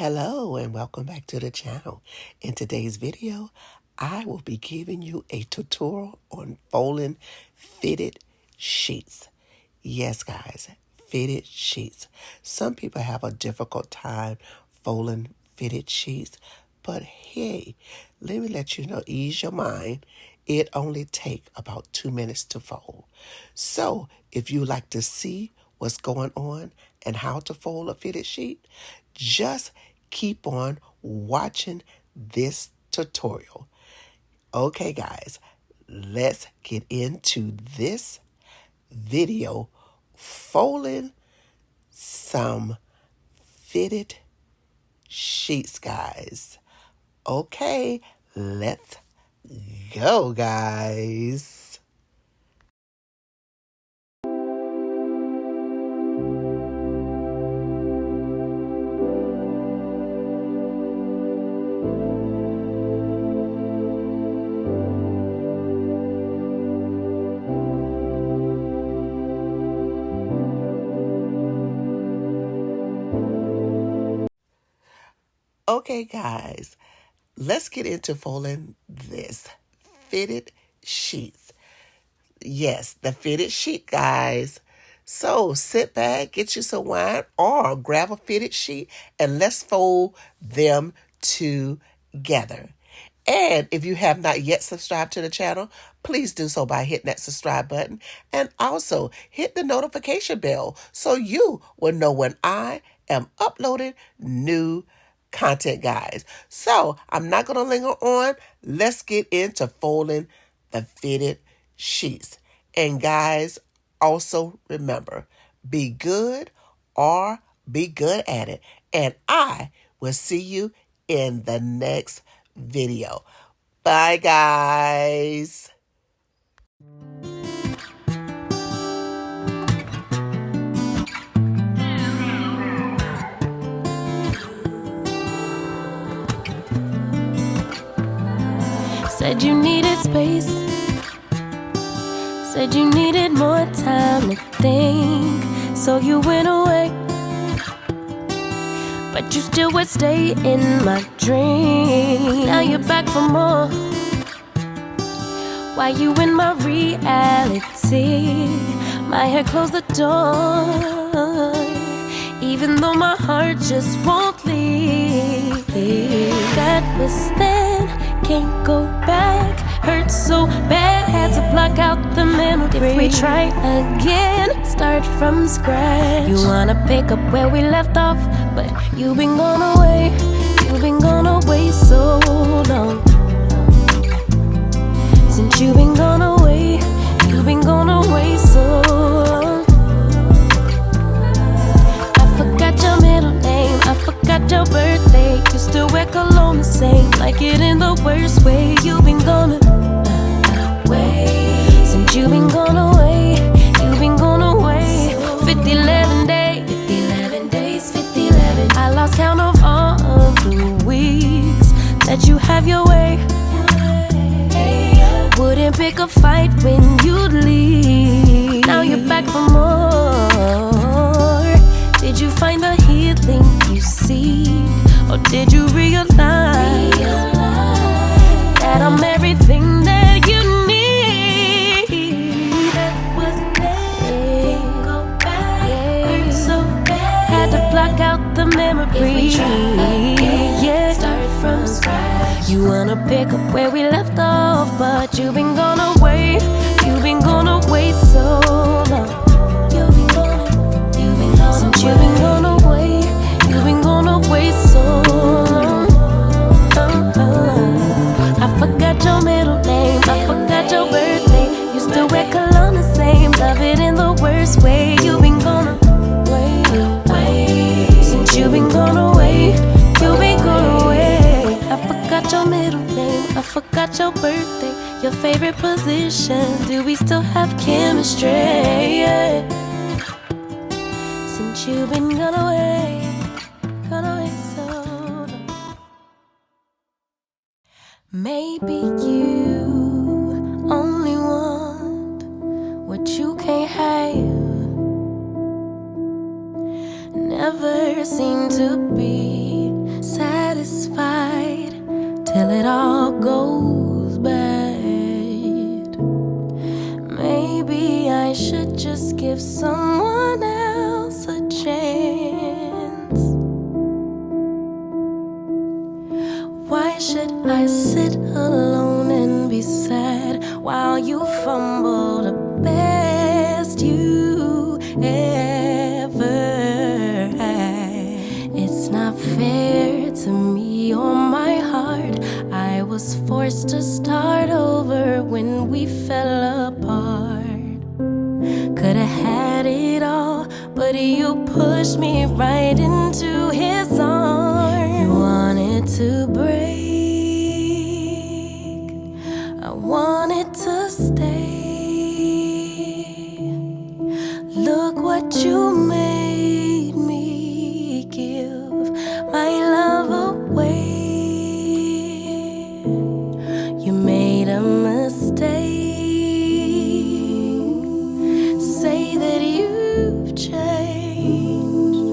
Hello and welcome back to the channel. In today's video, I will be giving you a tutorial on folding fitted sheets. Yes, guys, fitted sheets. Some people have a difficult time folding fitted sheets, but hey, let me let you know, ease your mind. It only takes about 2 minutes to fold. So if you like to see what's going on and how to fold a fitted sheet, just keep on watching this tutorial. Okay, guys, let's get into this video folding some fitted sheets, guys. Okay, let's go, guys. Okay, guys, let's get into folding this fitted sheets. Yes, the fitted sheet, guys. So sit back, get you some wine, or grab a fitted sheet, and let's fold them together. And if you have not yet subscribed to the channel, please do so by hitting that subscribe button. And also hit the notification bell so you will know when I am uploading new content, guys. So I'm not going to linger on. Let's get into folding the fitted sheets. And guys, also remember, be good or be good at it. And I will see you in the next video. Bye, guys. Said you needed space, said you needed more time to think, so you went away, but you still would stay in my dream. Now you're back for more. Why you in my reality? My head closed the door, even though my heart just won't leave. That was then, can't go back. Hurt so bad, had to block out the memory. If we try again, start from scratch. You wanna pick up where we left off, but you've been gone away. You've been gone away so long. Since you've been gone away, you've been gone away so long. I forgot your middle name, I forgot your birthday. You still wear cologne the same, like it in the worst way. You've been gone away. Since you've been gone away, you've been gone away. 50-11 days, 50-11 days, 50-11. I lost count of all of the weeks that you have your way. Wouldn't pick a fight when you'd leave. Now you're back for more. Did you find the healing you seek, or did you realize that I'm everything that you need? That was then. Go back. Hurt so bad. Had to block out the memory. If we try again, yeah. Start from scratch. You wanna pick up where we left off, but you've been gone away. You've been gone away so long. You've been gone away. Since you've been gone away, you've been gone away so long. I forgot your middle name, I forgot your birthday. You still wear cologne the same, love it in the worst way. You've been gone away. Since you've been gone away, you've been gone away. I forgot your middle name, I forgot your birthday, your favorite position. Do we still have chemistry? Yeah. Since you've been gone away so long. Maybe you only want what you can't have. Never seem to be goes bad. Maybe I should just give someone else a chance. Why should I sit alone and be sad while you fumble the best you ever had? It's not fair to me or my heart. I was forced to start over when we fell apart. Could've had it all, but you pushed me right into his arms. You wanted to break, I wanted to stay. Look what you made me give my love away. You made a mistake. Say that you've changed,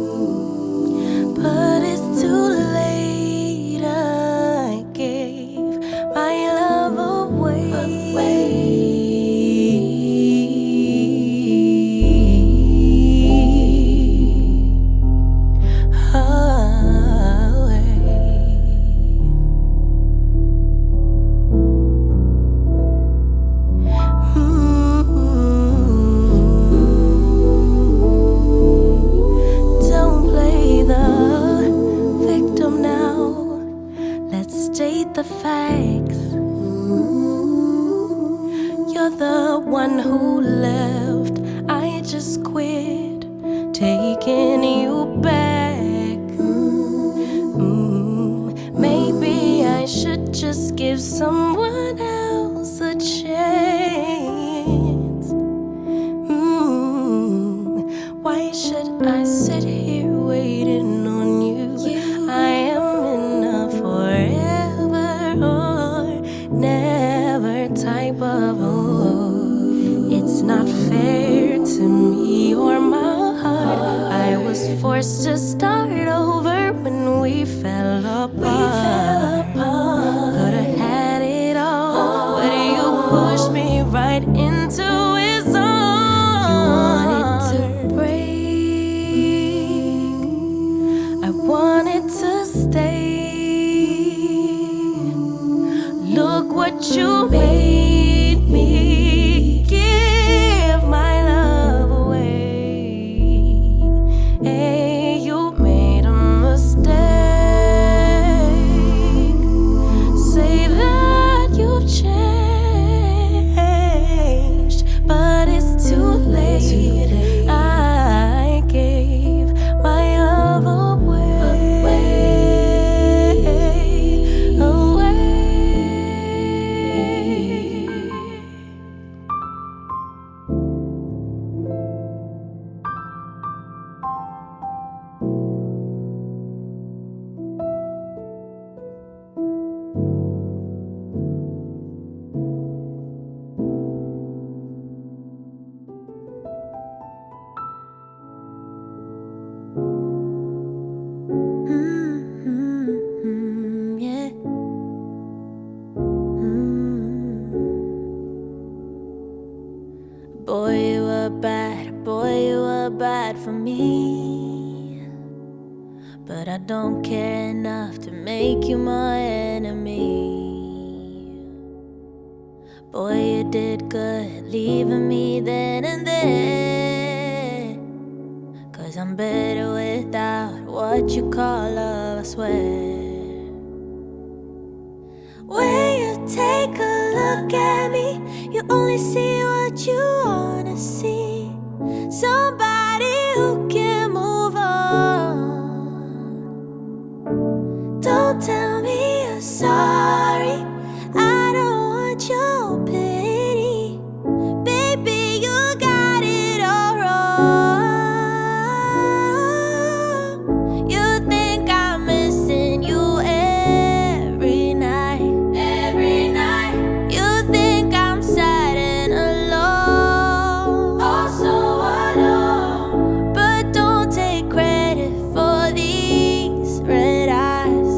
but it's too late. I gave my love away. State the facts. You're the one who left. I just quit taking you back. Maybe I should just give someone else a chance. Why should I sit here waiting on you? I am enough forever or never type of it's not fair to me or my heart. I was forced to start over when we fell apart. Could've had it all, but you pushed me right into his arms. You wanted to break, I wanted to stay. Look what you made me give my love away. Hey, you made a mistake. Say that you've changed, but it's too late. I gave my love away. Yeah. Boy, you were bad for me. But I don't care enough to make you my enemy. Boy, you did good leaving me then and there. 'Cause I'm better without what you call love, I swear. When you take a look at me, you only see what you wanna see. Somebody who can move on. Don't tell me you're sorry, I don't want your pity. Baby, you got it all wrong. You think I'm missing you every night. You think I'm sad and alone, oh so alone. But don't take credit for these red eyes,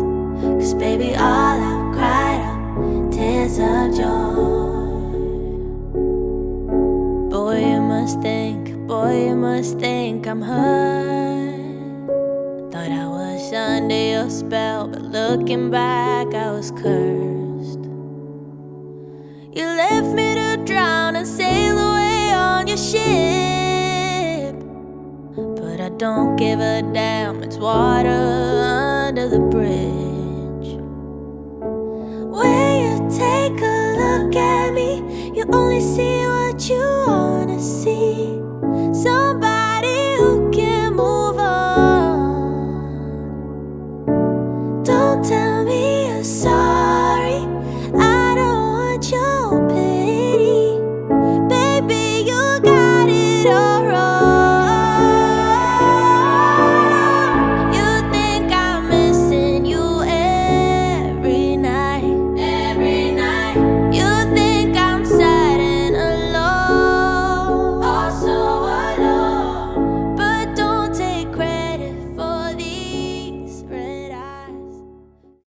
'cause baby, all I foolish under your spell, but looking back, I was cursed. You left me to drown and sail away on your ship, but I don't give a damn, it's water under the bridge. When you take a look at me, you only see what you wanna see. Somebody who can move on. Don't tell me you're sorry.